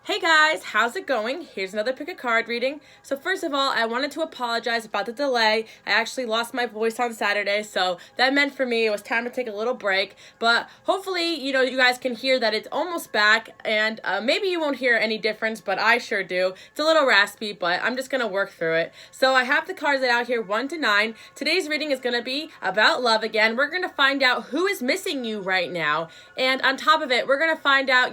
Hey guys, how's it going? Here's another pick a card reading. So first of all, I wanted to apologize about the delay. I actually lost my voice on Saturday, so that meant for me it was time to take a little break. But hopefully, you guys can hear that it's almost back, and maybe you won't hear any difference, but I sure do. It's a little raspy, but I'm just gonna work through it. So I have the cards laid out here 1 to 9. Today's reading is gonna be about love again. We're gonna find out who is missing you right now, and on top of it, we're gonna find out,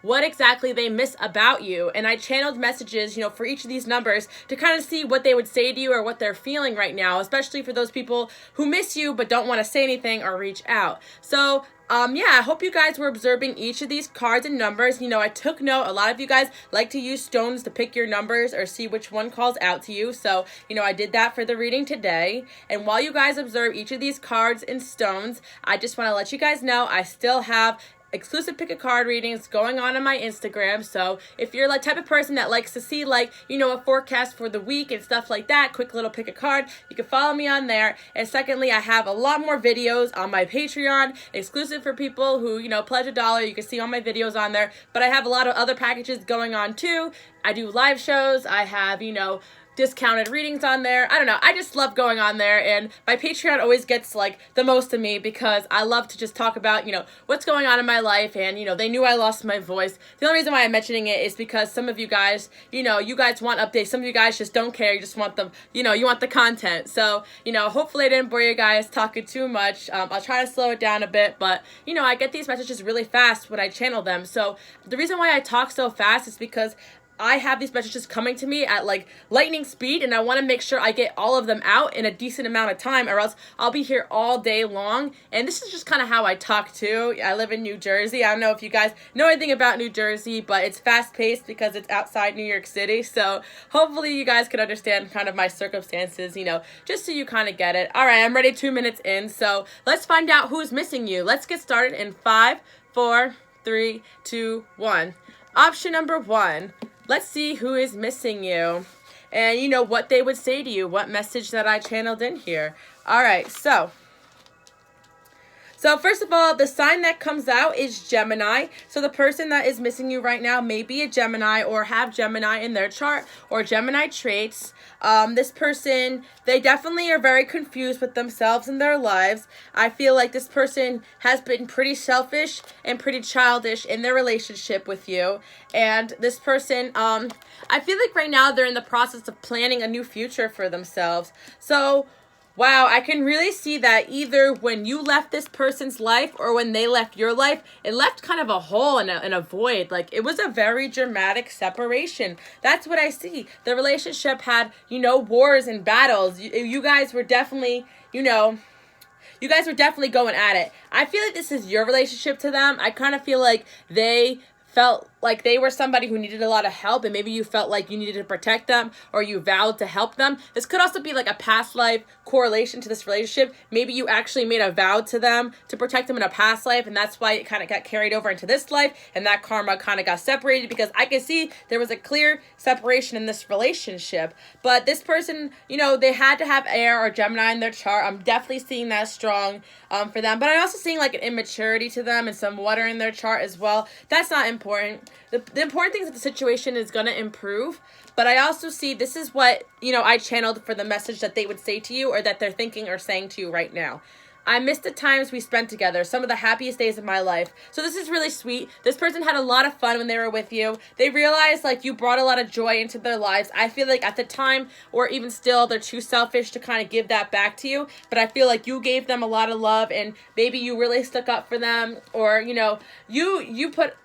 what exactly they miss about you. And I channeled messages, for each of these numbers to kind of see what they would say to you or what they're feeling right now, especially for those people who miss you but don't want to say anything or reach out. So I hope you guys were observing each of these cards and numbers. I took note. A lot of you guys like to use stones to pick your numbers or see which one calls out to you. So, I did that for the reading today. And while you guys observe each of these cards and stones, I just want to let you guys know I still have exclusive pick a card readings going on my Instagram. So if you're the type of person that likes to see a forecast for the week and stuff like that, quick little pick a card, you can follow me on there. And secondly, I have a lot more videos on my Patreon exclusive for people who pledge $1. You can see all my videos on there, but I have a lot of other packages going on too. I do live shows. I have discounted readings on there. I don't know. I just love going on there, and my Patreon always gets the most of me because I love to just talk about, what's going on in my life, and, they knew I lost my voice. The only reason why I'm mentioning it is because some of you guys, you guys want updates. Some of you guys just don't care. You just want them, you want the content. So, hopefully I didn't bore you guys talking too much. I'll try to slow it down a bit, but, I get these messages really fast when I channel them. So the reason why I talk so fast is because I have these messages coming to me at lightning speed, and I want to make sure I get all of them out in a decent amount of time, or else I'll be here all day long. And this is just kind of how I talk too. I live in New Jersey. I don't know if you guys know anything about New Jersey, but it's fast paced because it's outside New York City. So hopefully you guys can understand kind of my circumstances, just so you kind of get it. All right, I'm ready 2 minutes in. So let's find out who's missing you. Let's get started in 5, 4, 3, 2, 1. Option number 1. Let's see who is missing you and what they would say to you, what message that I channeled in here. All right, so first of all, the sign that comes out is Gemini. So the person that is missing you right now may be a Gemini or have Gemini in their chart or Gemini traits. This person, they definitely are very confused with themselves and their lives. I feel like this person has been pretty selfish and pretty childish in their relationship with you. And this person, I feel like right now they're in the process of planning a new future for themselves. So wow, I can really see that either when you left this person's life or when they left your life, it left kind of a hole and a void. It was a very dramatic separation. That's what I see. The relationship had, wars and battles. You guys were definitely, you guys were definitely going at it. I feel like this is your relationship to them. I kind of feel like they felt like they were somebody who needed a lot of help, and maybe you felt like you needed to protect them or you vowed to help them. This could also be a past life correlation to this relationship. Maybe you actually made a vow to them to protect them in a past life, and that's why it kind of got carried over into this life, and that karma kind of got separated, because I can see there was a clear separation in this relationship. But this person, they had to have air or Gemini in their chart. I'm definitely seeing that strong for them, but I'm also seeing an immaturity to them and some water in their chart as well. That's not important. The important thing is that the situation is going to improve, but I also see this is what, I channeled for the message that they would say to you or that they're thinking or saying to you right now. I miss the times we spent together, some of the happiest days of my life. So this is really sweet. This person had a lot of fun when they were with you. They realized you brought a lot of joy into their lives. I feel like at the time or even still, they're too selfish to kind of give that back to you. But I feel like you gave them a lot of love, and maybe you really stuck up for them, or,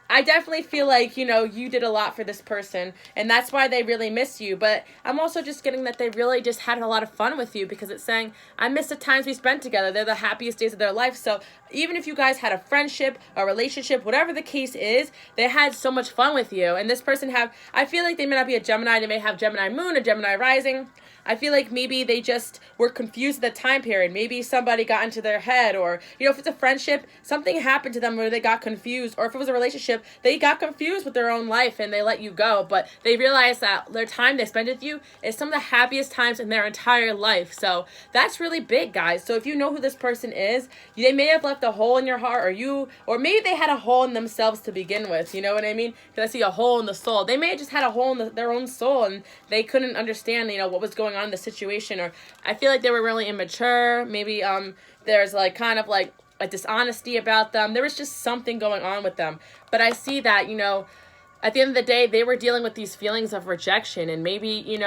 I definitely feel like, you did a lot for this person, and that's why they really miss you. But I'm also just getting that they really just had a lot of fun with you, because it's saying, I miss the times we spent together. They're the happiest days of their life. So even if you guys had a friendship, a relationship, whatever the case is, they had so much fun with you. And this person I feel like they may not be a Gemini. They may have Gemini moon, a Gemini rising. I feel like maybe they just were confused at the time period. Maybe somebody got into their head, or, if it's a friendship, something happened to them where they got confused, or if it was a relationship, relationship, they got confused with their own life and they let you go, but they realized that their time they spent with you is some of the happiest times in their entire life. So that's really big, guys. So if you know who this person is, they may have left a hole in your heart, or maybe they had a hole in themselves to begin with. You know what I mean? Because I see a hole in the soul. They may have just had a hole in their own soul, and they couldn't understand, what was going on in the situation. Or I feel like they were really immature. Maybe there's like kind of like a dishonesty about them. There was just something going on with them. But I see that, at the end of the day, they were dealing with these feelings of rejection, and maybe,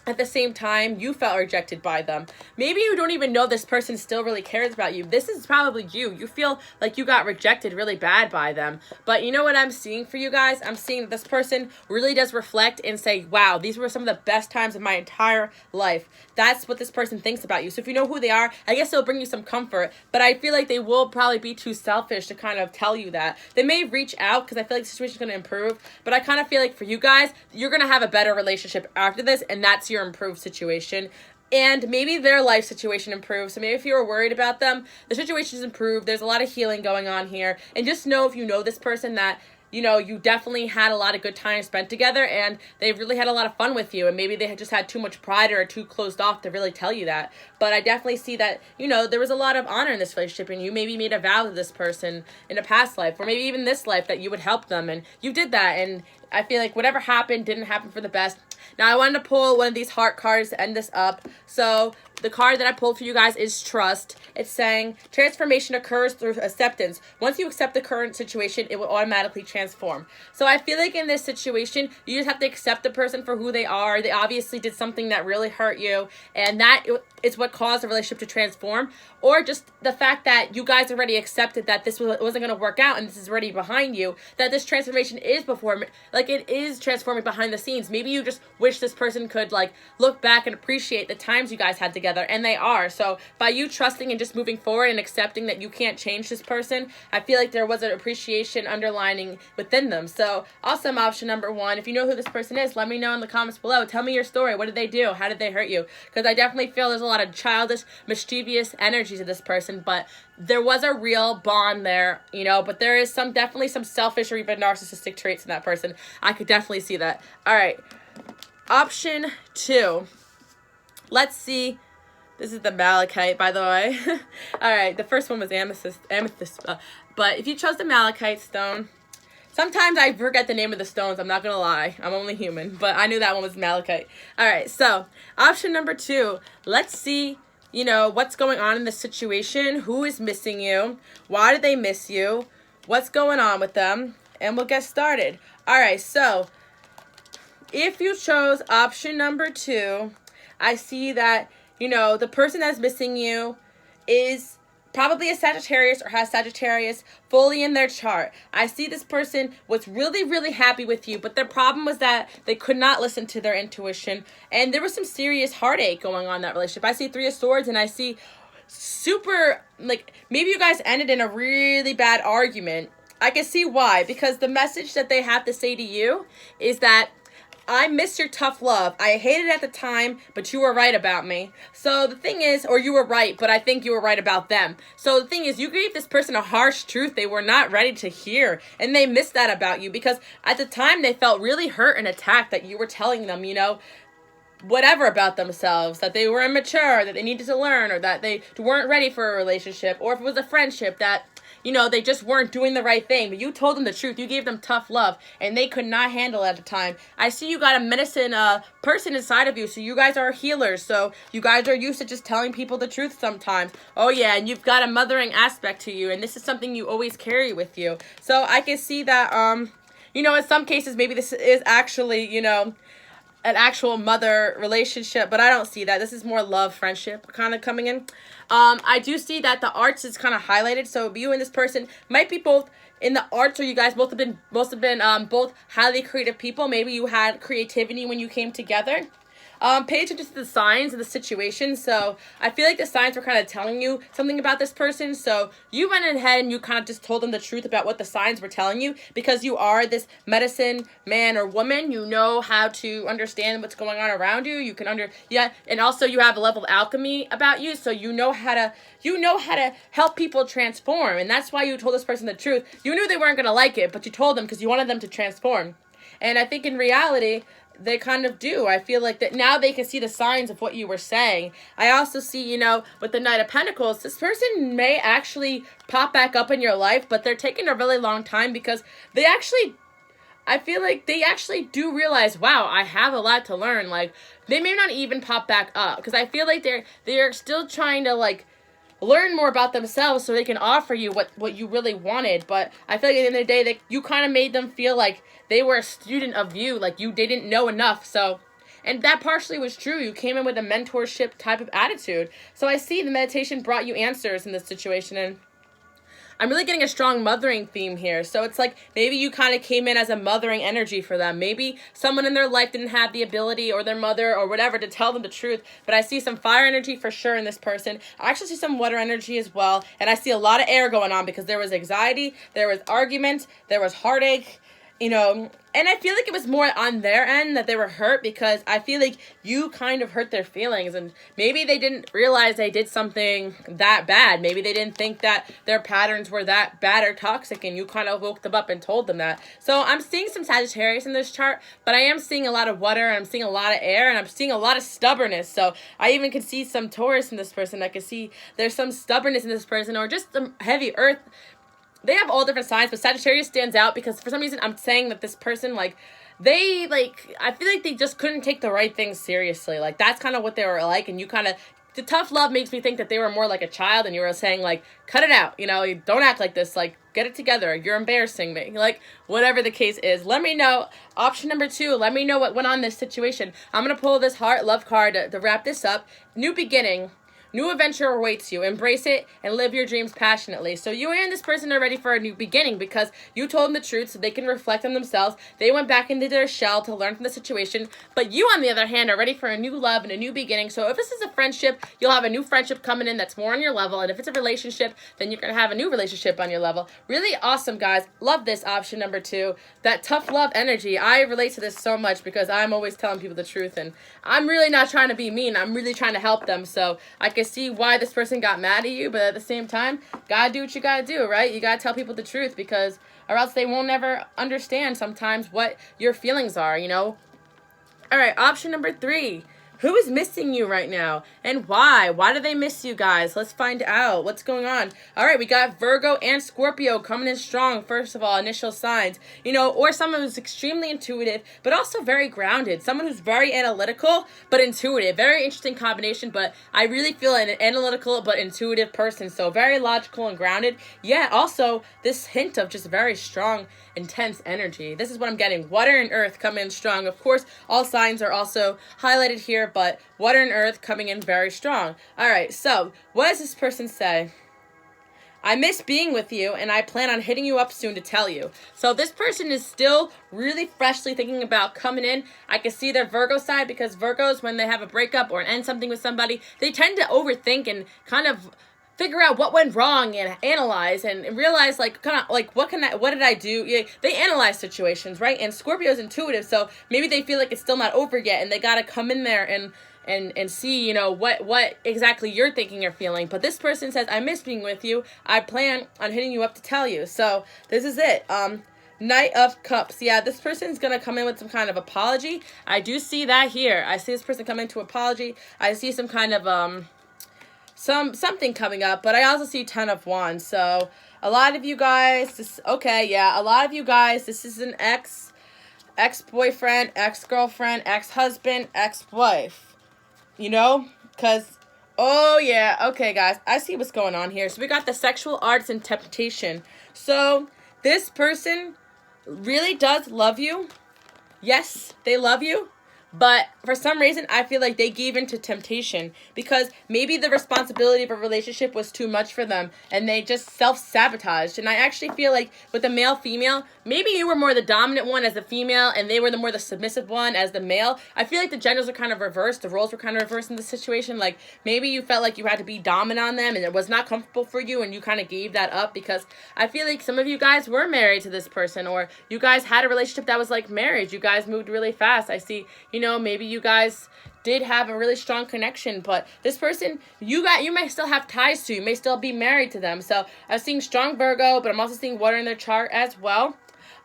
at the same time, you felt rejected by them. Maybe you don't even know this person still really cares about you. This is probably you. You feel like you got rejected really bad by them. But you know what I'm seeing for you guys? I'm seeing that this person really does reflect and say, wow, these were some of the best times of my entire life. That's what this person thinks about you. So if you know who they are, I guess it'll bring you some comfort. But I feel like they will probably be too selfish to kind of tell you that. They may reach out because I feel like the situation's going to improve. But I kind of feel like for you guys, you're going to have a better relationship after this, and that's your improved situation. And maybe their life situation improves. So maybe if you were worried about them, the situation's improved. There's a lot of healing going on here. And just know, if you know this person, that you definitely had a lot of good time spent together, and they really had a lot of fun with you, and maybe they had just had too much pride or too closed off to really tell you that. But I definitely see that, there was a lot of honor in this relationship, and you maybe made a vow to this person in a past life, or maybe even this life, that you would help them, and you did that. And I feel like whatever happened didn't happen for the best. Now, I wanted to pull one of these heart cards to end this up. So the card that I pulled for you guys is Trust. It's saying transformation occurs through acceptance. Once you accept the current situation, it will automatically transform. So I feel like in this situation, you just have to accept the person for who they are. They obviously did something that really hurt you, and that is what caused the relationship to transform. Or just the fact that you guys already accepted that this wasn't going to work out, and this is already behind you, that this transformation is it is transforming behind the scenes. Maybe you just wish this person could look back and appreciate the times you guys had together, and they are. So by you trusting and just moving forward and accepting that you can't change this person, I feel like there was an appreciation underlining within them. So awesome. Option number 1, if you know who this person is, let me know in the comments below. Tell me your story. What did they do? How did they hurt you? Because I definitely feel there's a lot of childish, mischievous energy to this person, but there was a real bond there, but there is definitely some selfish or even narcissistic traits in that person. I could definitely see that. All right. Option 2. Let's see. This is the malachite, by the way. All right. The first one was amethyst. But if you chose the malachite stone, sometimes I forget the name of the stones. I'm not going to lie. I'm only human. But I knew that one was malachite. All right. So option number 2. Let's see, what's going on in this situation. Who is missing you? Why did they miss you? What's going on with them? And we'll get started. All right. So if you chose option number 2, I see that, the person that's missing you is probably a Sagittarius or has Sagittarius fully in their chart. I see this person was really, really happy with you, but their problem was that they could not listen to their intuition, and there was some serious heartache going on in that relationship. I see 3 of Swords, and I see super, maybe you guys ended in a really bad argument. I can see why, because the message that they have to say to you is that I miss your tough love. I hated it at the time, but you were right about me. So the thing is, or you were right, but I think you were right about them. So the thing is, you gave this person a harsh truth they were not ready to hear, and they missed that about you, because at the time they felt really hurt and attacked that you were telling them, whatever about themselves, that they were immature, that they needed to learn, or that they weren't ready for a relationship, or if it was a friendship that they just weren't doing the right thing. But you told them the truth. You gave them tough love, and they could not handle it at the time. I see you got a medicine person inside of you, so you guys are healers. So you guys are used to just telling people the truth sometimes. Oh, yeah, and you've got a mothering aspect to you, and this is something you always carry with you. So I can see that, in some cases, maybe this is actually, an actual mother relationship, but I don't see that. This is more love, friendship kind of coming in. I do see that the arts is kind of highlighted, so you and this person might be both in the arts, or you guys both have been both highly creative people. Maybe you had creativity when you came together. pay attention to the signs and the situation. So I feel like the signs were kind of telling you something about this person. So you went ahead and you kind of just told them the truth about what the signs were telling you, because you are this medicine man or woman. You know how to understand what's going on around you. You can and also you have a level of alchemy about you. So you know how to help people transform. And that's why you told this person the truth. You knew they weren't going to like it, but you told them because you wanted them to transform. And I think in reality, they kind of do. I feel like that now they can see the signs of what you were saying. I also see, with the Knight of Pentacles, this person may actually pop back up in your life, but they're taking a really long time because I feel like they actually do realize, wow, I have a lot to learn. Like, they may not even pop back up because I feel like they're still trying to, like, learn more about themselves so they can offer you what you really wanted. But I feel like at the end of the day, you kind of made them feel like they were a student of you, like they didn't know enough. So, and that partially was true. You came in with a mentorship type of attitude. So I see the meditation brought you answers in this situation, and I'm really getting a strong mothering theme here. So it's like maybe you kind of came in as a mothering energy for them. Maybe someone in their life didn't have the ability, or their mother or whatever, to tell them the truth. But I see some fire energy for sure in this person. I actually see some water energy as well. And I see a lot of air going on because there was anxiety, there was argument, there was heartache, and I feel like it was more on their end that they were hurt, because I feel like you kind of hurt their feelings, and maybe they didn't realize they did something that bad. Maybe they didn't think that their patterns were that bad or toxic, and you kind of woke them up and told them that. So I'm seeing some Sagittarius in this chart, but I am seeing a lot of water, and I'm seeing a lot of air, and I'm seeing a lot of stubbornness. So I even can see some Taurus in this person. I can see there's some stubbornness in this person, or just some heavy earth. They have all different signs, but Sagittarius stands out because for some reason I'm saying that this person, I feel like they just couldn't take the right things seriously. Like, that's kind of what they were like, and you kind of, the tough love makes me think that they were more like a child, and you were saying, like, cut it out, don't act like this, like, get it together, you're embarrassing me, like, whatever the case is. Let me know. Option number 2, let me know what went on in this situation. I'm going to pull this heart love card to wrap this up. New beginning. New adventure awaits you. Embrace it and live your dreams passionately. So you and this person are ready for a new beginning because you told them the truth so they can reflect on themselves. They went back into their shell to learn from the situation. But you, on the other hand, are ready for a new love and a new beginning. So if this is a friendship, you'll have a new friendship coming in that's more on your level. And if it's a relationship, then you're going to have a new relationship on your level. Really awesome, guys. Love this option number 2. That tough love energy. I relate to this so much because I'm always telling people the truth. And I'm really not trying to be mean. I'm really trying to help them. So I can see why this person got mad at you, but at the same time, gotta do what you gotta do, right? You gotta tell people the truth, because or else they won't ever understand sometimes what your feelings are, All right, option number 3. Who is missing you right now, and why? Why do they miss you, guys? Let's find out what's going on. All right, we got Virgo and Scorpio coming in strong. First of all, initial signs, or someone who's extremely intuitive, but also very grounded. Someone who's very analytical, but intuitive. Very interesting combination, but I really feel an analytical but intuitive person. So very logical and grounded. Yeah, also this hint of just very strong, intense energy. This is what I'm getting. Water and earth come in strong. Of course, all signs are also highlighted here, but water and earth coming in very strong. All right, so what does this person say? I miss being with you, and I plan on hitting you up soon to tell you. So this person is still really freshly thinking about coming in. I can see their Virgo side, because Virgos, when they have a breakup or end something with somebody, they tend to overthink and kind of figure out what went wrong and analyze and realize, what did I do? Yeah, they analyze situations, right? And Scorpio's intuitive, so maybe they feel like it's still not over yet, and they got to come in there and see, what exactly you're thinking or feeling. But this person says, I miss being with you. I plan on hitting you up to tell you. So this is it. Knight of Cups. Yeah, this person's going to come in with some kind of apology. I do see that here. I see this person come into apology. I see some kind of, something coming up, but I also see 10 of Wands. So a lot of you guys, this is an ex-boyfriend, ex-girlfriend, ex-husband, ex-wife, because, oh yeah, okay guys, I see what's going on here. So we got the sexual arts and temptation. So this person really does love you. Yes, they love you, But for some reason, I feel like they gave in to temptation because maybe the responsibility of a relationship was too much for them and they just self-sabotaged. And I actually feel like with the male-female, maybe you were more the dominant one as the female and they were more the submissive one as the male. I feel like the genders were kind of reversed. The roles were kind of reversed in this situation. Like maybe you felt like you had to be dominant on them and it was not comfortable for you and you kind of gave that up because I feel like some of you guys were married to this person or you guys had a relationship that was like marriage. You guys moved really fast. I see, maybe you guys did have a really strong connection, but this person you may still have ties to. You may still be married to them. So I'm seeing strong Virgo, but I'm also seeing water in their chart as well.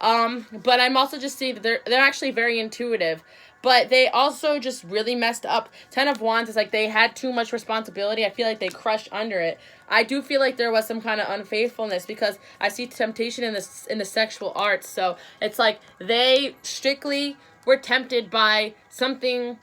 But I'm also just seeing that they're actually very intuitive. But they also just really messed up. 10 of Wands is like they had too much responsibility. I feel like they crushed under it. I do feel like there was some kind of unfaithfulness because I see temptation in the sexual arts. So it's like they strictly were tempted by something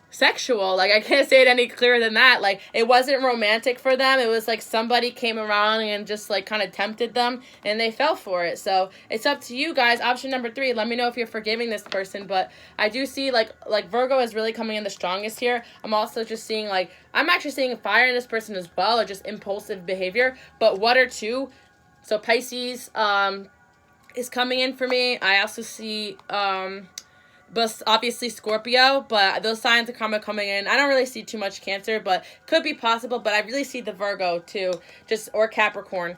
sexual. Like I can't say it any clearer than that. Like it wasn't romantic for them. It was like somebody came around and just like kind of tempted them and they fell for it. So it's up to you guys. Option number 3, let me know if you're forgiving this person. But I do see like Virgo is really coming in the strongest here. I'm also just seeing I'm actually seeing fire in this person as well, or just impulsive behavior. But water too. So Pisces is coming in for me. I also see but obviously Scorpio, but those signs are coming in. I don't really see too much Cancer, but could be possible. But I really see the Virgo too, or Capricorn.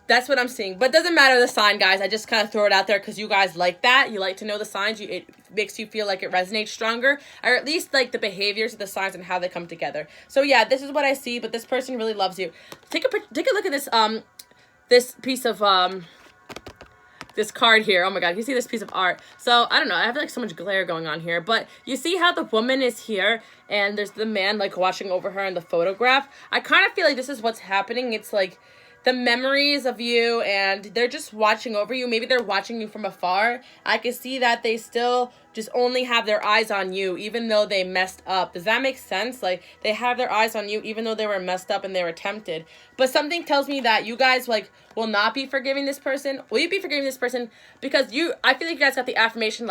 That's what I'm seeing. But it doesn't matter the sign, guys. I just kind of throw it out there because you guys like that. You like to know the signs. It makes you feel like it resonates stronger, or at least like the behaviors of the signs and how they come together. So yeah, this is what I see. But this person really loves you. Take a look at this piece of this card here. Oh my god, you see this piece of art. So I don't know, I have like so much glare going on here, but you see how the woman is here and there's the man like watching over her in the photograph. I kind of feel like this is what's happening. It's like the memories of you and they're just watching over you. Maybe they're watching you from afar. I can see that they still just only have their eyes on you even though they messed up. Does that make sense? Like they have their eyes on you even though they were messed up and they were tempted. But something tells me that you guys will not be forgiving this person. Will you be forgiving this person? Because I feel like you guys got the affirmation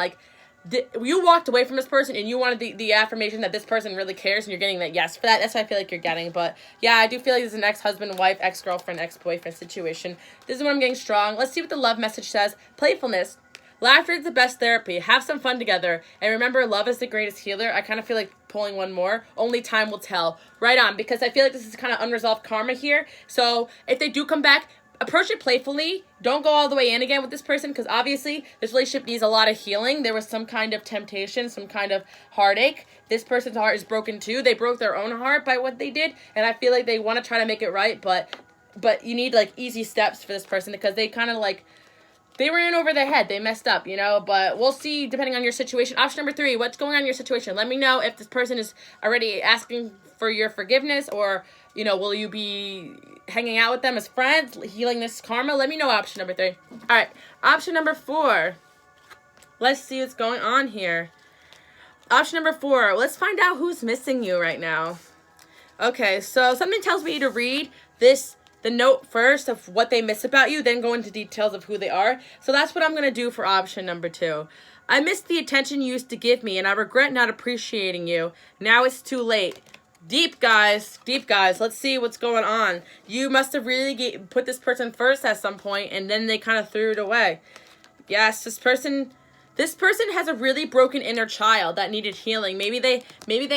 you walked away from this person and you wanted the affirmation that this person really cares and you're getting that yes for that. That's what I feel like you're getting. But yeah, I do feel like this is an ex-husband, wife, ex-girlfriend, ex-boyfriend situation. This is what I'm getting strong. Let's see what the love message says. Playfulness. Laughter is the best therapy. Have some fun together. And remember, love is the greatest healer. I kind of feel like pulling one more. Only time will tell. Right on, because I feel like this is kind of unresolved karma here. So if they do come back, approach it playfully. Don't go all the way in again with this person because obviously this relationship needs a lot of healing. There was some kind of temptation, some kind of heartache. This person's heart is broken too. They broke their own heart by what they did, and I feel like they want to try to make it right, but you need easy steps for this person because they kind of they were in over their head. They messed up, but we'll see depending on your situation. Option number 3, what's going on in your situation? Let me know if this person is already asking for your forgiveness or, will you be hanging out with them as friends, healing this karma? Let me know option number 3. All right, option number 4. Let's see what's going on here. Option number 4, let's find out who's missing you right now. Okay, so something tells me to read the note first of what they miss about you, then go into details of who they are. So that's what I'm going to do for option number 2. I missed the attention you used to give me, and I regret not appreciating you. Now it's too late. Deep, guys. Let's see what's going on. You must have really put this person first at some point, and then they kind of threw it away. Yes, this person has a really broken inner child that needed healing. Maybe they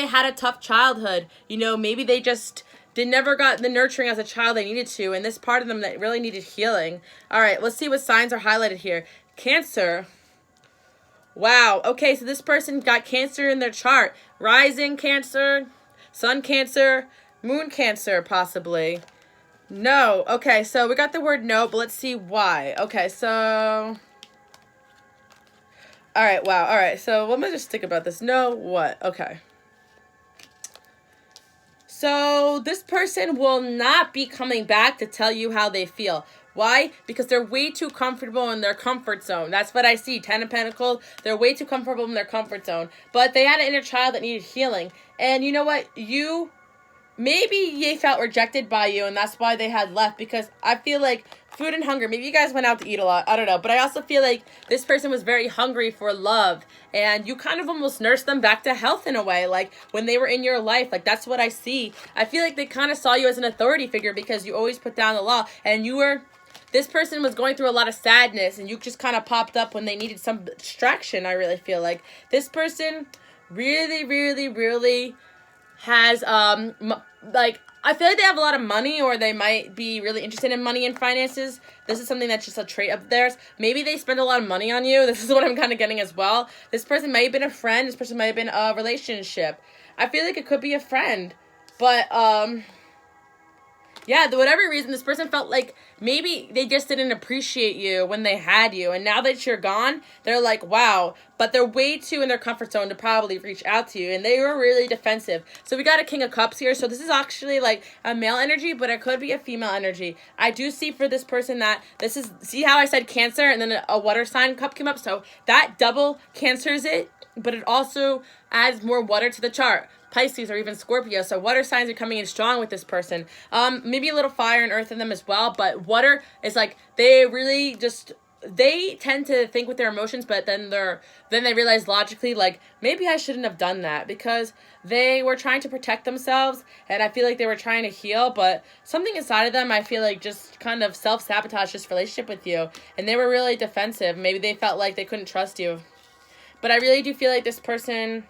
had a tough childhood. Maybe they just never got the nurturing as a child they needed to, and this part of them that really needed healing. All right, let's see what signs are highlighted here. Cancer. Wow. Okay, so this person got Cancer in their chart. Rising Cancer, Sun Cancer, Moon Cancer, possibly. No. Okay, so we got the word no, but let's see why. Okay, so all right, wow. All right, so let me just think about this. No, what? Okay. So this person will not be coming back to tell you how they feel. Why? Because they're way too comfortable in their comfort zone. That's what I see. 10 of Pentacles, they're way too comfortable in their comfort zone. But they had an inner child that needed healing. And you know what? maybe they felt rejected by you and that's why they had left, because I feel like food and hunger, maybe you guys went out to eat a lot, I don't know, but I also feel like this person was very hungry for love and you kind of almost nursed them back to health in a way, like when they were in your life. Like that's what I see. I feel like they kind of saw you as an authority figure because you always put down the law, and this person was going through a lot of sadness and you just kind of popped up when they needed some distraction. I really feel like this person really, really, really has like, I feel like they have a lot of money, or they might be really interested in money and finances. This is something that's just a trait of theirs. Maybe they spend a lot of money on you. This is what I'm kind of getting as well. This person might have been a friend. This person might have been a relationship. I feel like it could be a friend. But, yeah, whatever reason, this person felt like maybe they just didn't appreciate you when they had you. And now that you're gone, they're like, wow. But they're way too in their comfort zone to probably reach out to you. And they were really defensive. So we got a King of Cups here. So this is actually like a male energy, but it could be a female energy. I do see for this person that this is, see how I said Cancer and then a water sign cup came up? So that double cancers it, but it also adds more water to the chart. Pisces or even Scorpio. So water signs are coming in strong with this person. Maybe a little fire and earth in them as well, but water is like, they really just, they tend to think with their emotions, but then they realize logically, like, maybe I shouldn't have done that, because they were trying to protect themselves and I feel like they were trying to heal, but something inside of them, I feel like, just kind of self-sabotaged this relationship with you, and they were really defensive. Maybe they felt like they couldn't trust you. But I really do feel like this person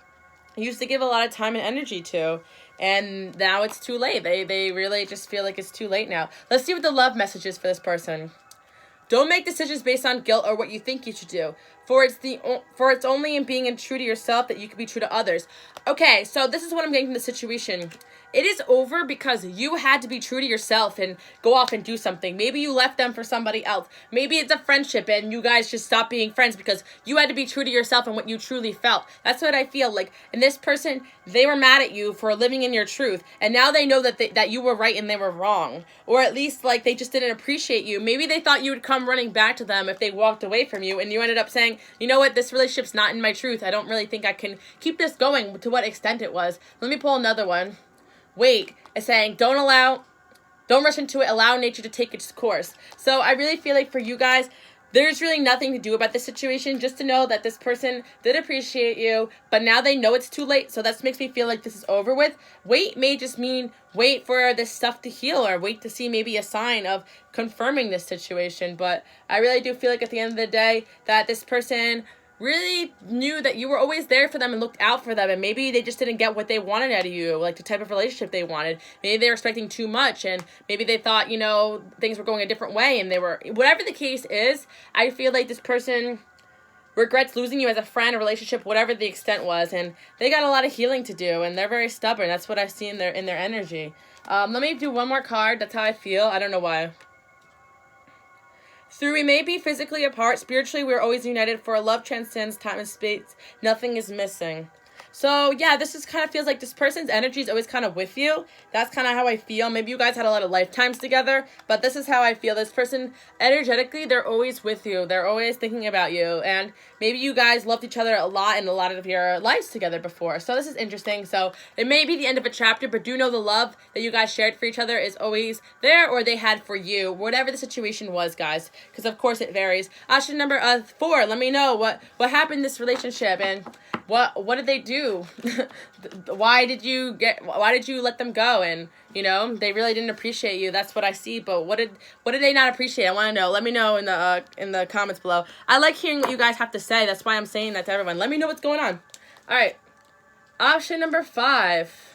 used to give a lot of time and energy to, and now it's too late. They really just feel like it's too late now. Let's see what the love message is for this person. Don't make decisions based on guilt or what you think you should do, for it's only in being true to yourself that you can be true to others. Okay, so this is what I'm getting from the situation. It is over because you had to be true to yourself and go off and do something. Maybe you left them for somebody else. Maybe it's a friendship and you guys just stopped being friends because you had to be true to yourself and what you truly felt. That's what I feel like. And this person, they were mad at you for living in your truth. And now they know that that you were right and they were wrong. Or at least like they just didn't appreciate you. Maybe they thought you would come running back to them if they walked away from you. And you ended up saying, you know what, this relationship's not in my truth. I don't really think I can keep this going. To what extent it was. Let me pull another one. Wait, it's saying don't rush into it, allow nature to take its course. So I really feel like for you guys, there's really nothing to do about this situation, just to know that this person did appreciate you, but now they know it's too late, so that makes me feel like this is over with. Wait may just mean wait for this stuff to heal, or wait to see maybe a sign of confirming this situation, but I really do feel like at the end of the day that this person really knew that you were always there for them and looked out for them, and maybe they just didn't get what they wanted out of you, like the type of relationship they wanted. Maybe they were expecting too much, and maybe they thought, you know, things were going a different way, and they were, whatever the case is, I feel like this person regrets losing you as a friend, a relationship, whatever the extent was, and they got a lot of healing to do, and they're very stubborn. That's what I see in their energy. Let me do one more card. That's how I feel. I don't know why. Through we may be physically apart, spiritually we are always united, for our love transcends time and space. Nothing is missing. So, yeah, this just kind of feels like this person's energy is always kind of with you. That's kind of how I feel. Maybe you guys had a lot of lifetimes together, but this is how I feel. This person, energetically, they're always with you. They're always thinking about you. And maybe you guys loved each other a lot in a lot of your lives together before. So this is interesting. So it may be the end of a chapter, but do know the love that you guys shared for each other is always there, or they had for you, whatever the situation was, guys. Because, of course, it varies. Option number 4, let me know what happened in this relationship, and what did they do? Why did you let them go? And, you know, they really didn't appreciate you. That's what I see. But what did they not appreciate? I want to know. Let me know in the comments below. I like hearing what you guys have to say. That's why I'm saying that to everyone. Let me know what's going on. All right. Option number 5.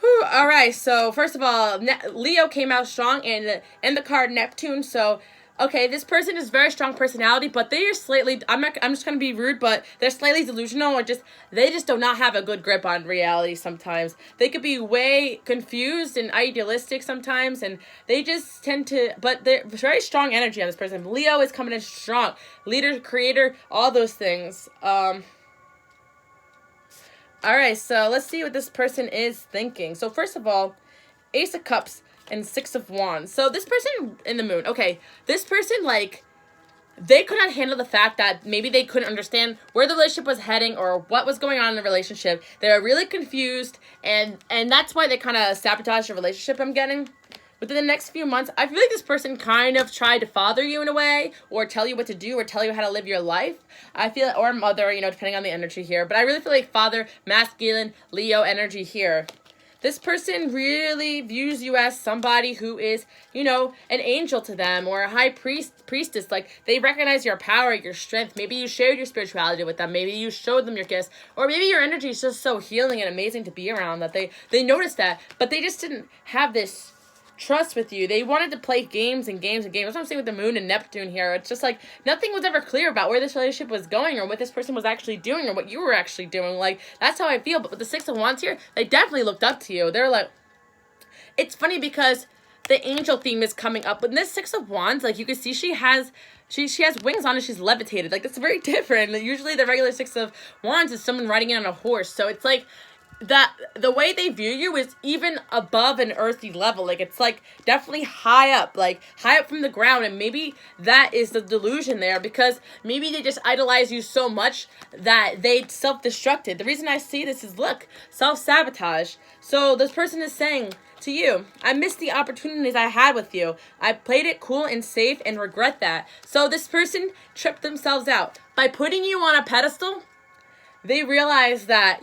Whew, all right. So first of all, Leo came out strong in the card Neptune. So, okay, this person is very strong personality, but they are slightly, I'm just going to be rude, but they're slightly delusional, or they just do not have a good grip on reality sometimes. They could be way confused and idealistic sometimes, and they just tend to, but they're very strong energy on this person. Leo is coming in strong. Leader, creator, all those things. All right, so let's see what this person is thinking. So first of all, Ace of Cups and 6 of Wands. So this person in the moon. Okay, this person, like, they could not handle the fact that maybe they couldn't understand where the relationship was heading or what was going on in the relationship. They were really confused, and that's why they kind of sabotaged the relationship, I'm getting. Within the next few months, I feel like this person kind of tried to father you in a way, or tell you what to do, or tell you how to live your life. I feel, or mother, depending on the energy here. But I really feel like father, masculine, Leo energy here. This person really views you as somebody who is, an angel to them, or a high priestess. Like, they recognize your power, your strength. Maybe you shared your spirituality with them. Maybe you showed them your gifts. Or maybe your energy is just so healing and amazing to be around that they noticed that. But they just didn't have this trust with you. They wanted to play games and games and games. That's what I'm saying with the moon and Neptune here. It's just like nothing was ever clear about where this relationship was going, or what this person was actually doing, or what you were actually doing. Like, that's how I feel. But with the Six of Wands here, they definitely looked up to you. They're like, it's funny because the angel theme is coming up. But in this Six of Wands, like, you can see she has wings on and she's levitated. Like, that's very different. Usually the regular Six of Wands is someone riding in on a horse. So it's like that the way they view you is even above an earthy level. Like, it's like definitely high up from the ground. And maybe that is the delusion there, because maybe they just idolize you so much that they self-destructed. The reason I see this is, look, self-sabotage. So this person is saying to you, I missed the opportunities I had with you. I played it cool and safe and regret that. So this person tripped themselves out by putting you on a pedestal. They realized that,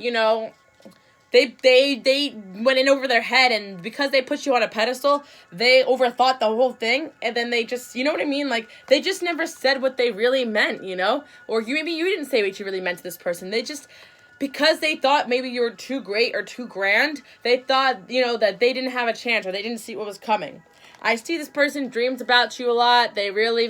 They went in over their head, and because they put you on a pedestal, they overthought the whole thing, and then they just, you know what I mean? Like, they just never said what they really meant, Or maybe you didn't say what you really meant to this person. They just, because they thought maybe you were too great or too grand, they thought, that they didn't have a chance, or they didn't see what was coming. I see this person dreams about you a lot. They really,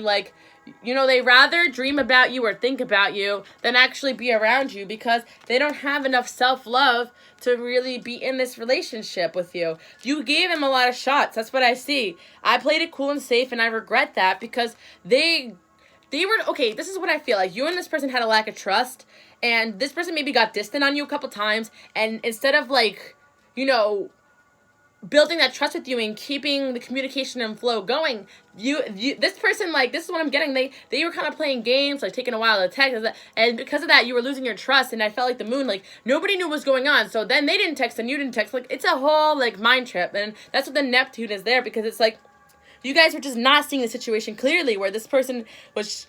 they rather dream about you or think about you than actually be around you, because they don't have enough self-love to really be in this relationship with you. You gave them a lot of shots. That's what I see. I played it cool and safe, and I regret that, because they were, okay, this is what I feel like. You and this person had a lack of trust, and this person maybe got distant on you a couple times, and instead of, building that trust with you and keeping the communication and flow going, this person, this is what I'm getting, they were kind of playing games, taking a while to text, and because of that, you were losing your trust. And I felt like the moon, nobody knew what was going on, so then they didn't text and you didn't text. It's a whole, mind trip, and that's what the Neptune is there, because it's you guys were just not seeing the situation clearly, where this person was,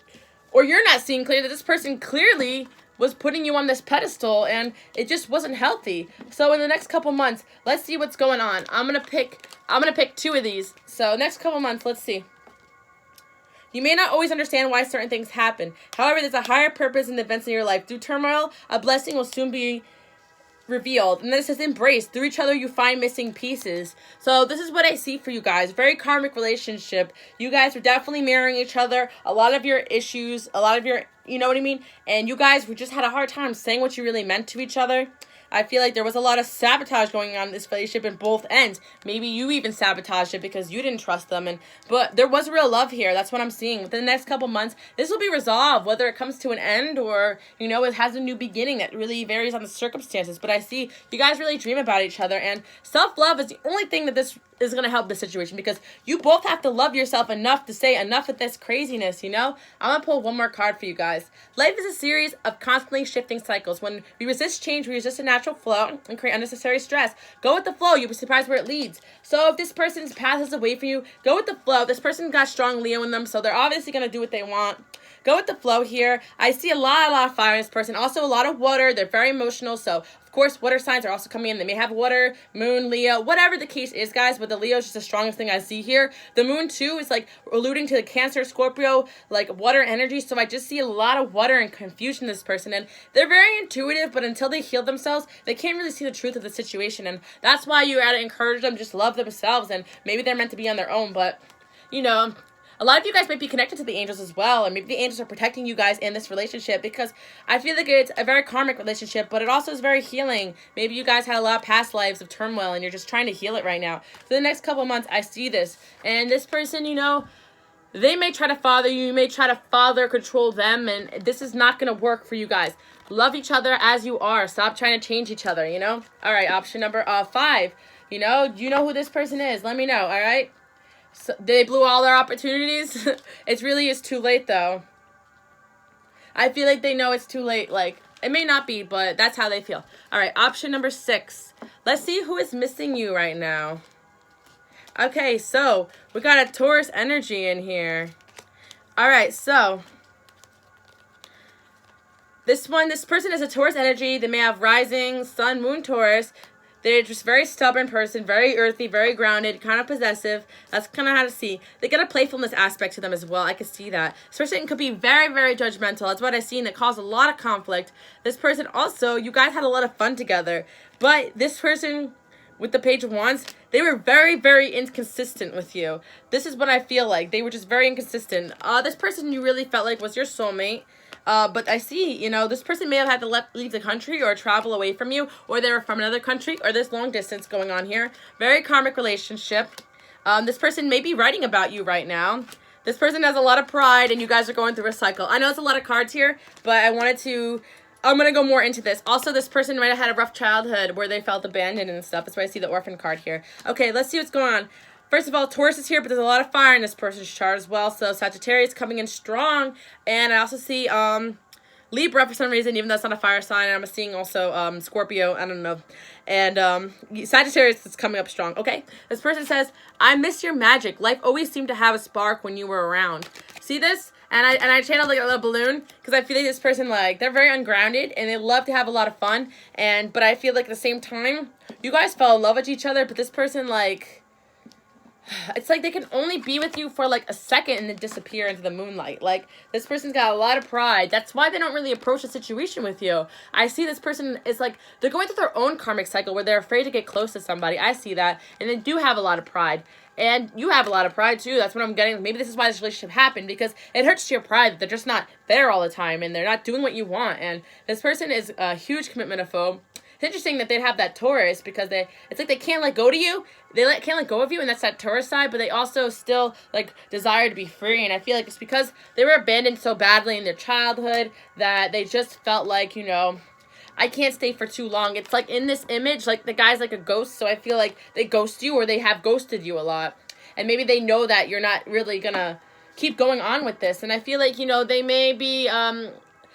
or you're not seeing clearly that this person clearly was putting you on this pedestal, and it just wasn't healthy. So in the next couple months, let's see what's going on. I'm gonna pick two of these. So next couple months, let's see. You may not always understand why certain things happen. However, there's a higher purpose in the events in your life. Through turmoil, a blessing will soon be revealed. And then it says embrace. Through each other you find missing pieces. So this is what I see for you guys. Very karmic relationship. You guys are definitely mirroring each other. A lot of your issues, a lot of your, you know what I mean? And you guys just had a hard time saying what you really meant to each other. I feel like there was a lot of sabotage going on in this relationship in both ends. Maybe you even sabotaged it because you didn't trust them. But there was real love here. That's what I'm seeing. Within the next couple months, this will be resolved, whether it comes to an end or, it has a new beginning. That really varies on the circumstances. But I see you guys really dream about each other. And self-love is the only thing that this is going to help this situation, because you both have to love yourself enough to say enough of this craziness, I'm going to pull one more card for you guys. Life is a series of constantly shifting cycles. When we resist change, we resist a natural flow and create unnecessary stress. Go with the flow. You'll be surprised where it leads. So if this person's path is away from you, go with the flow. This person got strong Leo in them, so they're obviously going to do what they want. Go with the flow here. I see a lot of fire in this person. Also a lot of water. They're very emotional, so of course, water signs are also coming in. They may have water, moon, Leo, whatever the case is, guys. But the Leo is just the strongest thing I see here. The moon, too, is alluding to the Cancer, Scorpio, water energy. So I just see a lot of water and confusion in this person. And they're very intuitive, but until they heal themselves, they can't really see the truth of the situation. And that's why you gotta encourage them, just love themselves. And maybe they're meant to be on their own, but, a lot of you guys might be connected to the angels as well, and maybe the angels are protecting you guys in this relationship, because I feel like it's a very karmic relationship, but it also is very healing. Maybe you guys had a lot of past lives of turmoil, and you're just trying to heal it right now. For the next couple months, I see this, and this person, they may try to father you, you may try to father control them, and this is not going to work for you guys. Love each other as you are. Stop trying to change each other, All right, option number 5. You know who this person is. Let me know, all right? So they blew all their opportunities. It's too late, though. I feel like they know it's too late. Like, it may not be, but that's how they feel. All right, option number 6. Let's see who is missing you right now. Okay, so we got a Taurus energy in here. All right, so this person is a Taurus energy. They may have rising, sun, moon, Taurus. They're just very stubborn person, very earthy, very grounded, kind of possessive. That's kind of how to see. They get a playfulness aspect to them as well. I can see that. This person could be very, very judgmental. That's what I've seen. It caused a lot of conflict. This person also, you guys had a lot of fun together. But this person with the Page of Wands, they were very, very inconsistent with you. This is what I feel like. They were just very inconsistent. This person you really felt like was your soulmate. But I see, you know, this person may have had to leave the country or travel away from you, or they were from another country, or there's long distance going on here. Very karmic relationship. This person may be writing about you right now. This person has a lot of pride, and you guys are going through a cycle. I know it's a lot of cards here, but I'm going to go more into this. Also, this person might have had a rough childhood where they felt abandoned and stuff. That's why I see the orphan card here. Okay, let's see what's going on. First of all, Taurus is here, but there's a lot of fire in this person's chart as well. So Sagittarius coming in strong. And I also see Libra for some reason, even though it's not a fire sign. And I'm seeing also Scorpio, I don't know. And Sagittarius is coming up strong. Okay, this person says, I miss your magic. Life always seemed to have a spark when you were around. See this? And I channeled like a little balloon because I feel like this person, like, they're very ungrounded and they love to have a lot of fun. But I feel like at the same time, you guys fell in love with each other, but this person, like, it's like they can only be with you for like a second and then disappear into the moonlight. Like, this person's got a lot of pride. That's why they don't really approach a situation with you. I see this person is like, they're going through their own karmic cycle where they're afraid to get close to somebody. I see that. And they do have a lot of pride. And you have a lot of pride too. That's what I'm getting. Maybe this is why this relationship happened, because it hurts your pride that they're just not there all the time and they're not doing what you want. And this person is a huge commitment-ophobe. It's interesting that they'd have that Taurus because it's like they can't let go to you. Can't let go of you, and that's that Taurus side, but they also still like desire to be free. And I feel like it's because they were abandoned so badly in their childhood that they just felt like, you know, I can't stay for too long. It's like in this image, like the guy's like a ghost, so I feel like they ghost you or they have ghosted you a lot. And maybe they know that you're not really gonna keep going on with this. And I feel like, you know, they may be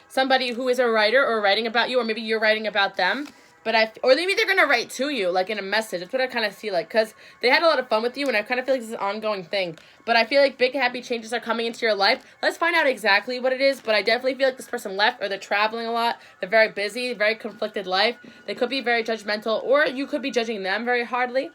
somebody who is a writer or writing about you, or maybe you're writing about them. Or maybe they're going to write to you, like in a message. That's what I kind of see, like, because they had a lot of fun with you, and I kind of feel like this is an ongoing thing. But I feel like big, happy changes are coming into your life. Let's find out exactly what it is, but I definitely feel like this person left, or they're traveling a lot. They're very busy, very conflicted life. They could be very judgmental, or you could be judging them very hardly.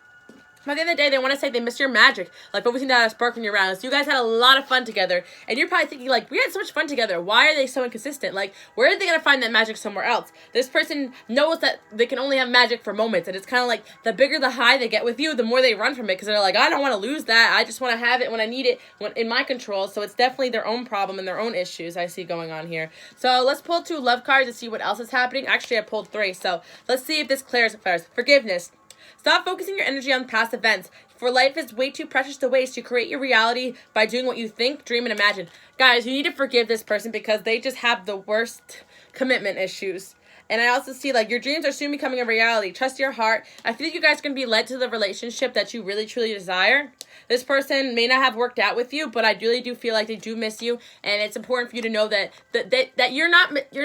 By the end of the day, they want to say they miss your magic. Like, but we seen that as spark when you're around. So you guys had a lot of fun together. And you're probably thinking, like, we had so much fun together. Why are they so inconsistent? Like, where are they going to find that magic somewhere else? This person knows that they can only have magic for moments. And it's kind of like the bigger the high they get with you, the more they run from it. Because they're like, I don't want to lose that. I just want to have it when I need it in my control. So it's definitely their own problem and their own issues I see going on here. So let's pull 2 love cards to see what else is happening. Actually, I pulled 3. So let's see if this clears it first. Forgiveness. Stop focusing your energy on past events. For life is way too precious to waste. You create your reality by doing what you think, dream, and imagine. Guys, you need to forgive this person because they just have the worst commitment issues. And I also see, like, your dreams are soon becoming a reality. Trust your heart. I feel like you guys are going to be led to the relationship that you really, truly desire. This person may not have worked out with you, but I really do feel like they do miss you. And it's important for you to know that you're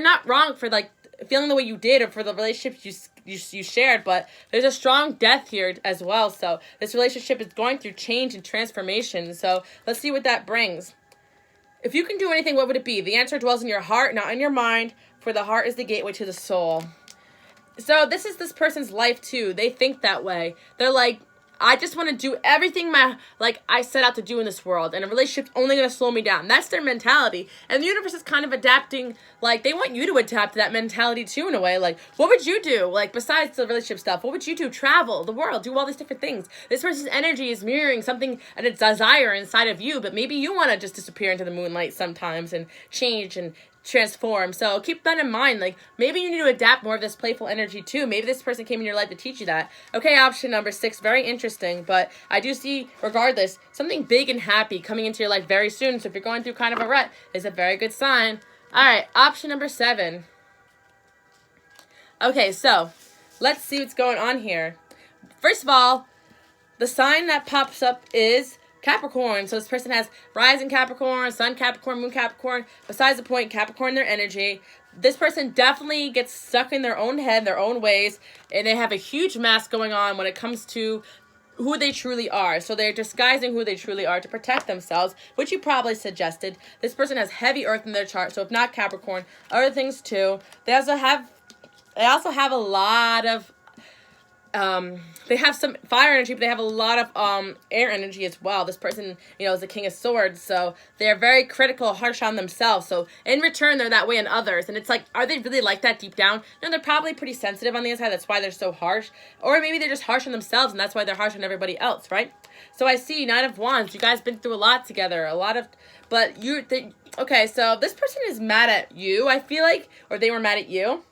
not wrong for, like, feeling the way you did or for the relationships you shared, but there's a strong death here as well. So this relationship is going through change and transformation. So let's see what that brings. If you can do anything, what would it be? The answer dwells in your heart, not in your mind, for the heart is the gateway to the soul. So this is this person's life too. They think that way. They're like, I just want to do everything I set out to do in this world, and a relationship's only going to slow me down. That's their mentality. And the universe is kind of adapting, like, they want you to adapt to that mentality too, in a way. Like, what would you do? Like, besides the relationship stuff, what would you do? Travel the world, do all these different things. This person's energy is mirroring something and a desire inside of you, but maybe you want to just disappear into the moonlight sometimes and change and transform. So keep that in mind. Like, maybe you need to adapt more of this playful energy too. Maybe this person came in your life to teach you that. Okay, option number 6, very interesting, but I do see, regardless, something big and happy coming into your life very soon. So if you're going through kind of a rut, is a very good sign. All right, option number 7. Okay, so let's see what's going on here. First of all, the sign that pops up is Capricorn. So this person has rising Capricorn, sun Capricorn, moon Capricorn. Besides the point, Capricorn, their energy. This person definitely gets stuck in their own head, their own ways, and they have a huge mask going on when it comes to who they truly are. So they're disguising who they truly are to protect themselves, which you probably suggested. This person has heavy earth in their chart, so if not Capricorn, other things too. They also have a lot of they have some fire energy, but they have a lot of air energy as well. This person, is the King of Swords, so they're very critical, harsh on themselves. So in return, they're that way on others. And it's like, are they really like that deep down? No, they're probably pretty sensitive on the inside. That's why they're so harsh. Or maybe they're just harsh on themselves, and that's why they're harsh on everybody else, right? So I see Knight of Wands. You guys been through a lot together, okay, so this person is mad at you, I feel like, or they were mad at you.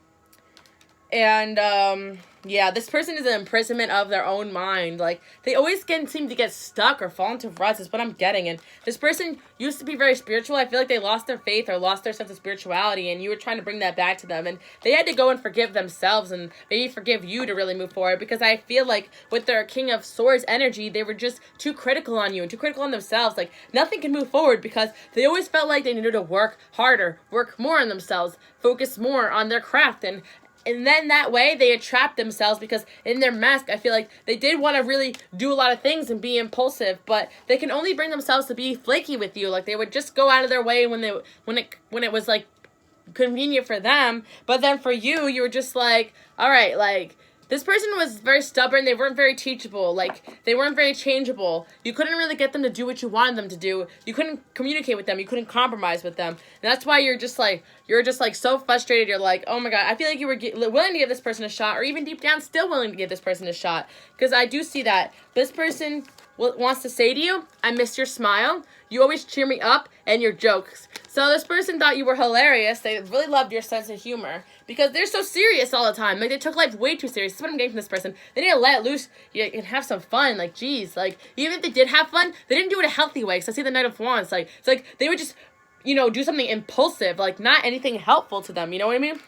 And, yeah, this person is an imprisonment of their own mind. Like, they always seem to get stuck or fall into ruts is what I'm getting. And this person used to be very spiritual. I feel like they lost their faith or lost their sense of spirituality, and you were trying to bring that back to them. And they had to go and forgive themselves and maybe forgive you to really move forward, because I feel like with their King of Swords energy, they were just too critical on you and too critical on themselves. Like, nothing can move forward because they always felt like they needed to work harder, work more on themselves, focus more on their craft, and then that way they entrap themselves, because in their mask, I feel like they did want to really do a lot of things and be impulsive, but they can only bring themselves to be flaky with you. Like, they would just go out of their way when it was like convenient for them. But then for you, you were just like, all right, like, this person was very stubborn. They weren't very teachable. Like, they weren't very changeable. You couldn't really get them to do what you wanted them to do. You couldn't communicate with them. You couldn't compromise with them. And that's why you're just like so frustrated. You're like, oh my God, I feel like you were willing to give this person a shot, or even deep down still willing to give this person a shot. Because I do see that. This person wants to say to you, I miss your smile. You always cheer me up and your jokes. So this person thought you were hilarious. They really loved your sense of humor, because they're so serious all the time. Like, they took life way too serious. That's what I'm getting from this person. They need to let loose and have some fun. Like, geez. Like, even if they did have fun, they didn't do it a healthy way. Because I see the Knight of Wands. Like, it's like they would just, do something impulsive. Like, not anything helpful to them. You know what I mean?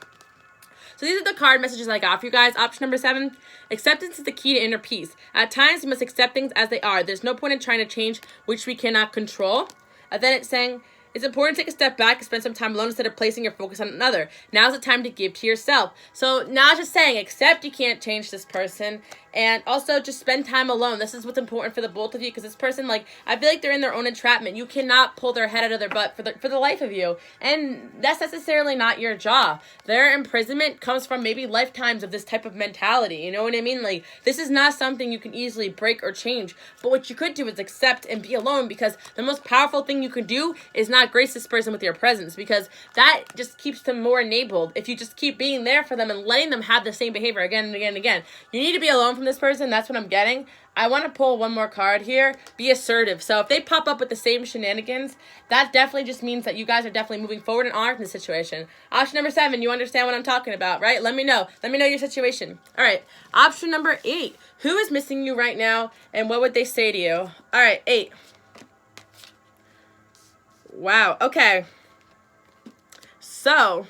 So these are the card messages I got for you guys. Option number 7, acceptance is the key to inner peace. At times, we must accept things as they are. There's no point in trying to change which we cannot control. And then it's saying, it's important to take a step back and spend some time alone instead of placing your focus on another. Now's the time to give to yourself. So now it's just saying, accept you can't change this person. And also just spend time alone. This is what's important for the both of you, because this person, like, I feel like they're in their own entrapment. You cannot pull their head out of their butt for the life of you. And that's necessarily not your job. Their imprisonment comes from maybe lifetimes of this type of mentality. You know what I mean? Like, this is not something you can easily break or change. But what you could do is accept and be alone, because the most powerful thing you can do is not grace this person with your presence, because that just keeps them more enabled. If you just keep being there for them and letting them have the same behavior again and again and again, you need to be alone from this person. That's what I'm getting. I want to pull one more card here. Be assertive. So if they pop up with the same shenanigans, that definitely just means that you guys are definitely moving forward and honored in the situation. Option number 7, you understand what I'm talking about, right? Let me know. Let me know your situation. All right. Option number 8, who is missing you right now, and what would they say to you? All right, 8. Wow. Okay. So,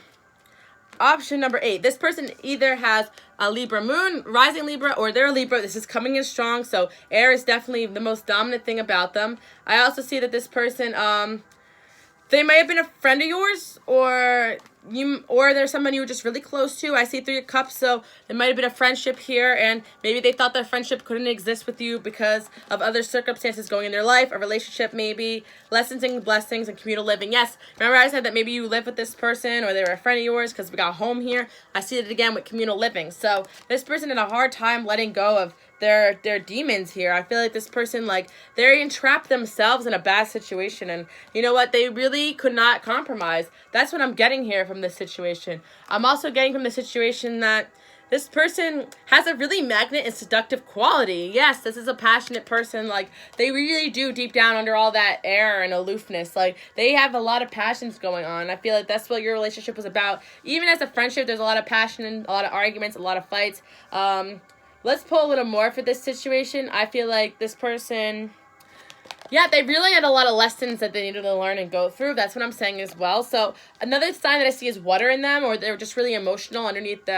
option number 8. This person either has a Libra moon, rising Libra, or they're a Libra. This is coming in strong, so air is definitely the most dominant thing about them. I also see that this person, they might have been a friend of yours, or there's someone you were just really close to. I see 3 of Cups, so there might have been a friendship here, and maybe they thought their friendship couldn't exist with you because of other circumstances going in their life, a relationship maybe, lessons and blessings, and communal living. Yes, remember I said that maybe you live with this person, or they were a friend of yours, because we got home here. I see it again with communal living. So this person had a hard time letting go of their demons here. I feel like this person, like, they're entrapped themselves in a bad situation, and you know what, they really could not compromise. That's what I'm getting here from this situation. I'm also getting from the situation that this person has a really magnet and seductive quality. Yes, this is a passionate person. Like, they really do deep down under all that air and aloofness. Like, they have a lot of passions going on. I feel like that's what your relationship was about. Even as a friendship, there's a lot of passion and a lot of arguments, a lot of fights. Let's pull a little more for this situation. I feel like this person, yeah, they really had a lot of lessons that they needed to learn and go through. That's what I'm saying as well. So another sign that I see is water in them, or they're just really emotional underneath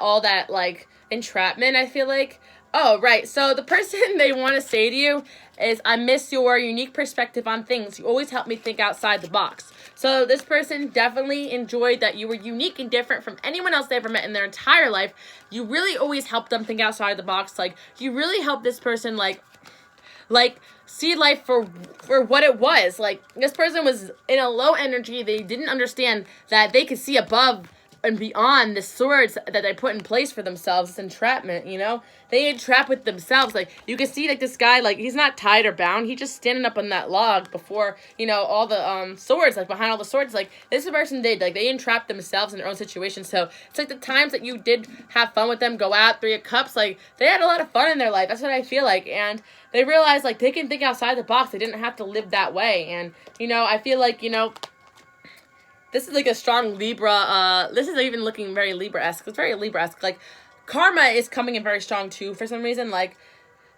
all that like entrapment, I feel like. Oh, right. So the person they want to say to you is, I miss your unique perspective on things. You always help me think outside the box. So this person definitely enjoyed that you were unique and different from anyone else they ever met in their entire life. You really always helped them think outside the box. Like, you really helped this person, like see life for what it was. Like, this person was in a low energy. They didn't understand that they could see above and beyond the swords that they put in place for themselves. It's entrapment, you know? They entrap with themselves. Like, you can see, like, this guy, like, he's not tied or bound. He's just standing up on that log before, you know, all the swords, like, behind all the swords. Like, this person did. Like, they entrapped themselves in their own situation. So, it's like the times that you did have fun with them, go out, 3 of Cups, like, they had a lot of fun in their life. That's what I feel like. And they realized, like, they can think outside the box. They didn't have to live that way. And, you know, I feel like, you know, this is like a strong Libra. This is even looking very Libra-esque. It's very Libra-esque. Like, karma is coming in very strong too for some reason. Like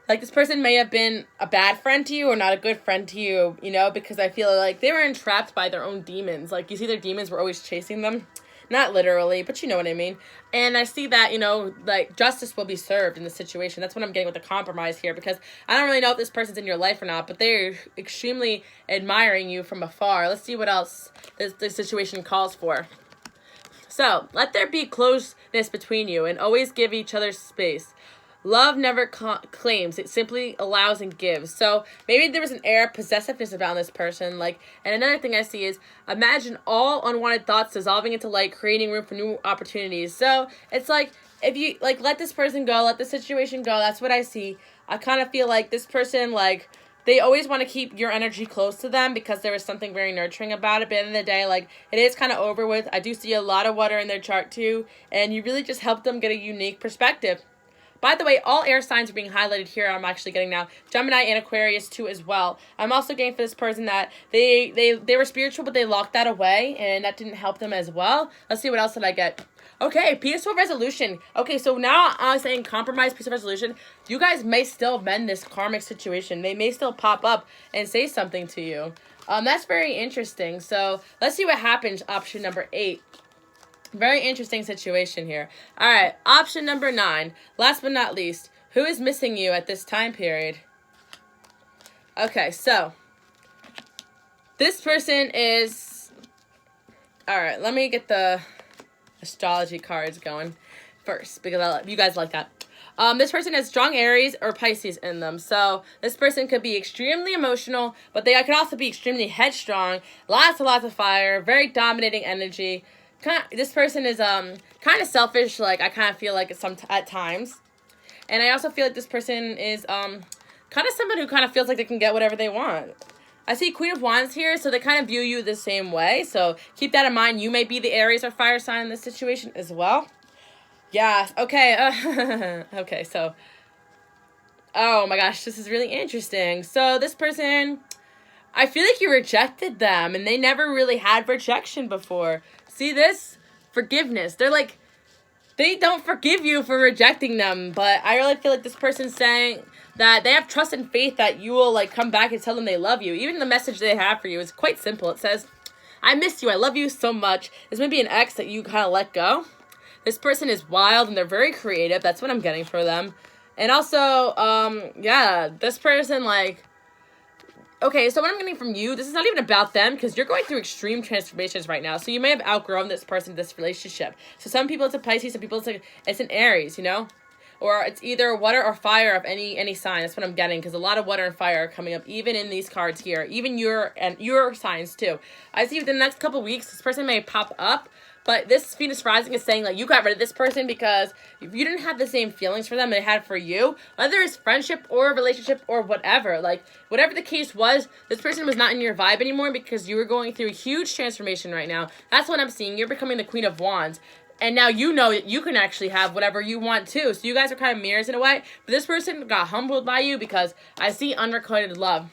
this person may have been a bad friend to you or not a good friend to you, you know, because I feel like they were entrapped by their own demons. Like, you see their demons were always chasing them. Not literally, but you know what I mean. And I see that, you know, like, justice will be served in this situation. That's what I'm getting with the compromise here, because I don't really know if this person's in your life or not, but they're extremely admiring you from afar. Let's see what else this situation calls for. So, let there be closeness between you and always give each other space. Love never claims, it simply allows and gives. So maybe there was an air of possessiveness about this person. Like, and another thing I see is, imagine all unwanted thoughts dissolving into light, creating room for new opportunities. So it's like, if you, like, let this person go, let the situation go. That's what I see. I kind of feel like this person, like, they always want to keep your energy close to them because there is something very nurturing about it. But at the end of the day, like, it is kind of over with. I do see a lot of water in their chart too. And you really just help them get a unique perspective. By the way, all air signs are being highlighted here. I'm actually getting now Gemini and Aquarius too as well. I'm also getting for this person that they were spiritual, but they locked that away, and that didn't help them as well. Let's see what else did I get. Okay, peaceful resolution. Okay, so now I'm saying compromise, peaceful resolution. You guys may still mend this karmic situation. They may still pop up and say something to you. That's very interesting. So let's see what happens. Option number 8. Very interesting situation here. All right, option number 9. Last but not least, who is missing you at this time period? Okay, so this person is... All right, let me get the astrology cards going first because you guys like that. This person has strong Aries or Pisces in them. So this person could be extremely emotional, but they could also be extremely headstrong. Lots and lots of fire, very dominating energy. This person is kind of selfish, like, I kind of feel like at times. And I also feel like this person is kind of someone who kind of feels like they can get whatever they want. I see Queen of Wands here, so they kind of view you the same way. So keep that in mind. You may be the Aries or fire sign in this situation as well. Yeah, okay. Okay, so, oh my gosh, this is really interesting. So this person, I feel like you rejected them, and they never really had rejection before. See this? Forgiveness. They're like, they don't forgive you for rejecting them, but I really feel like this person's saying that they have trust and faith that you will, like, come back and tell them they love you. Even the message they have for you is quite simple. It says, I miss you. I love you so much. This may be an ex that you kind of let go. This person is wild and they're very creative. That's what I'm getting for them. And also, yeah, this person, like, okay, so what I'm getting from you, this is not even about them because you're going through extreme transformations right now. So you may have outgrown this person, this relationship. So some people it's a Pisces, some people it's an Aries, you know? Or it's either water or fire of any sign. That's what I'm getting because a lot of water and fire are coming up even in these cards here. Even your signs too. I see within the next couple weeks, this person may pop up. But this Venus rising is saying, like, you got rid of this person because if you didn't have the same feelings for them they had for you, whether it's friendship or a relationship or whatever, like, whatever the case was, this person was not in your vibe anymore because you were going through a huge transformation right now. That's what I'm seeing. You're becoming the Queen of Wands. And now you know that you can actually have whatever you want too. So you guys are kind of mirrors in a way. But this person got humbled by you because I see unrequited love.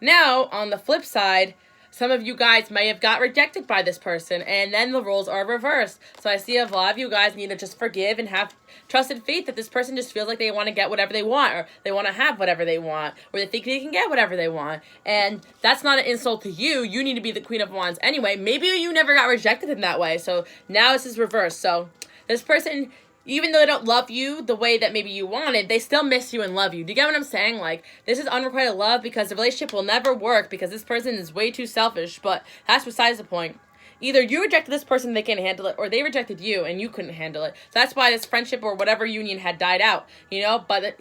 Now, on the flip side, some of you guys may have got rejected by this person, and then the roles are reversed. So I see a lot of you guys need to just forgive and have trust and faith that this person just feels like they want to get whatever they want, or they want to have whatever they want, or they think they can get whatever they want. And that's not an insult to you. You need to be the Queen of Wands anyway. Maybe you never got rejected in that way, so now this is reversed. So this person, even though they don't love you the way that maybe you wanted, they still miss you and love you. Do you get what I'm saying? Like, this is unrequited love because the relationship will never work because this person is way too selfish, but that's besides the point. Either you rejected this person, they can't handle it, or they rejected you and you couldn't handle it. So that's why this friendship or whatever union had died out, you know? But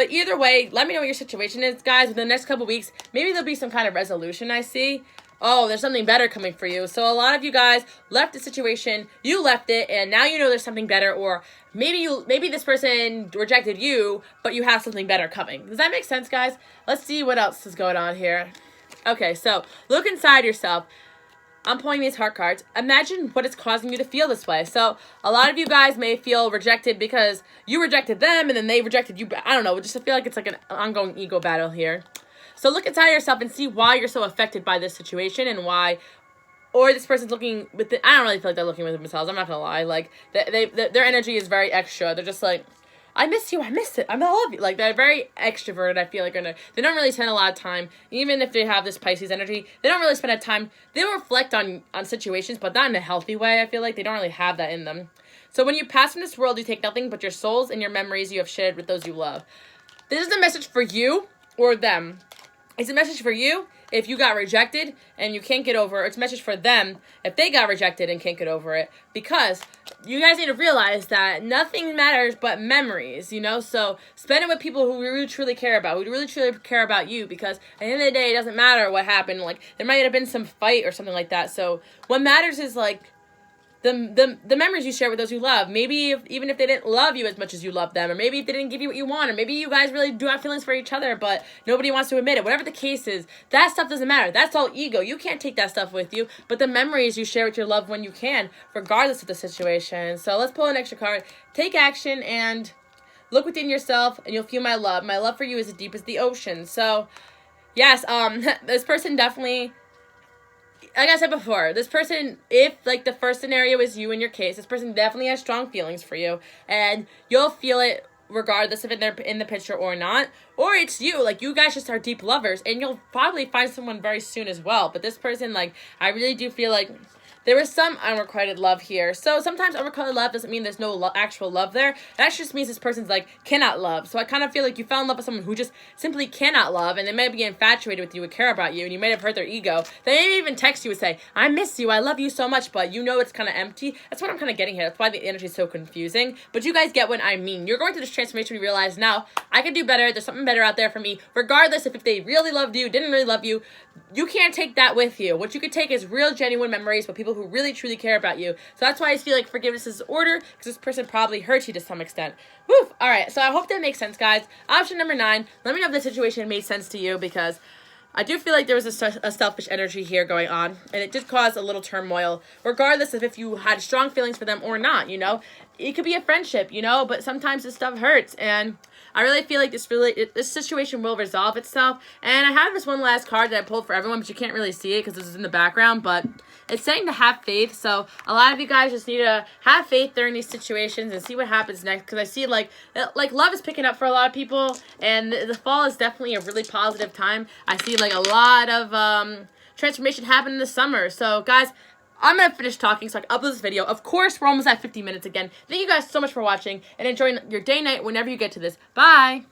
either way, let me know what your situation is, guys. Within the next couple weeks, maybe there'll be some kind of resolution, I see. Oh, there's something better coming for you. So a lot of you guys left the situation, you left it, and now you know there's something better, or maybe this person rejected you, but you have something better coming. Does that make sense, guys? Let's see what else is going on here. Okay, so look inside yourself. I'm pulling these heart cards. Imagine what is causing you to feel this way. So a lot of you guys may feel rejected because you rejected them and then they rejected you. I don't know. Just I feel like it's like an ongoing ego battle here. So look inside yourself and see why you're so affected by this situation and why, or this person's looking with I don't really feel like they're looking with themselves. I'm not gonna lie. Like their energy is very extra. They're just like, I miss you, I miss it, I love you. Like, they're very extroverted, I feel like. They don't really spend a lot of time, even if they have this Pisces energy, they don't really spend a time, they don't reflect on situations, but not in a healthy way, I feel like. They don't really have that in them. So when you pass from this world, you take nothing but your souls and your memories you have shared with those you love. This is a message for you or them. It's a message for you if you got rejected and you can't get over it. It's a message for them if they got rejected and can't get over it. Because you guys need to realize that nothing matters but memories, you know? So spend it with people who really truly care about, who really truly care about you. Because at the end of the day, it doesn't matter what happened. Like, there might have been some fight or something like that. So what matters is, like, the memories you share with those you love. Maybe even if they didn't love you as much as you love them, or maybe if they didn't give you what you want, or maybe you guys really do have feelings for each other, but nobody wants to admit it. Whatever the case is, that stuff doesn't matter. That's all ego. You can't take that stuff with you, but the memories you share with your loved one, you can, regardless of the situation. So let's pull an extra card. Take action and look within yourself, and you'll feel my love. My love for you is as deep as the ocean. So, yes, this person definitely, like I said before, this person, if, like, the first scenario is you in your case, this person definitely has strong feelings for you, and you'll feel it regardless if they're in the picture or not, or it's you, like, you guys just are deep lovers, and you'll probably find someone very soon as well. But this person, like, I really do feel like there was some unrequited love here. So sometimes unrequited love doesn't mean there's no actual love there. That just means this person's, like, cannot love. So I kind of feel like you fell in love with someone who just simply cannot love, and they may be infatuated with you and care about you, and you may have hurt their ego. They may even text you and say, I miss you, I love you so much, but you know it's kind of empty. That's what I'm kind of getting here. That's why the energy is so confusing. But you guys get what I mean. You're going through this transformation. You realize, now, I can do better. There's something better out there for me. Regardless if they really loved you, didn't really love you, you can't take that with you. What you could take is real, genuine memories with people who really, truly care about you. So that's why I feel like forgiveness is order, because this person probably hurt you to some extent. Woof! Alright, so I hope that makes sense, guys. Option number 9, let me know if the situation made sense to you, because I do feel like there was a selfish energy here going on, and it did cause a little turmoil, regardless of if you had strong feelings for them or not, you know? It could be a friendship, you know, but sometimes this stuff hurts, and I really feel like this situation will resolve itself. And I have this one last card that I pulled for everyone, but you can't really see it because this is in the background, but it's saying to have faith. So a lot of you guys just need to have faith during these situations and see what happens next, because I see like love is picking up for a lot of people, and the fall is definitely a really positive time. I see like a lot of transformation happen in the summer. So guys, I'm going to finish talking so I can upload this video. Of course, we're almost at 50 minutes again. Thank you guys so much for watching, and enjoying your day, night, whenever you get to this. Bye!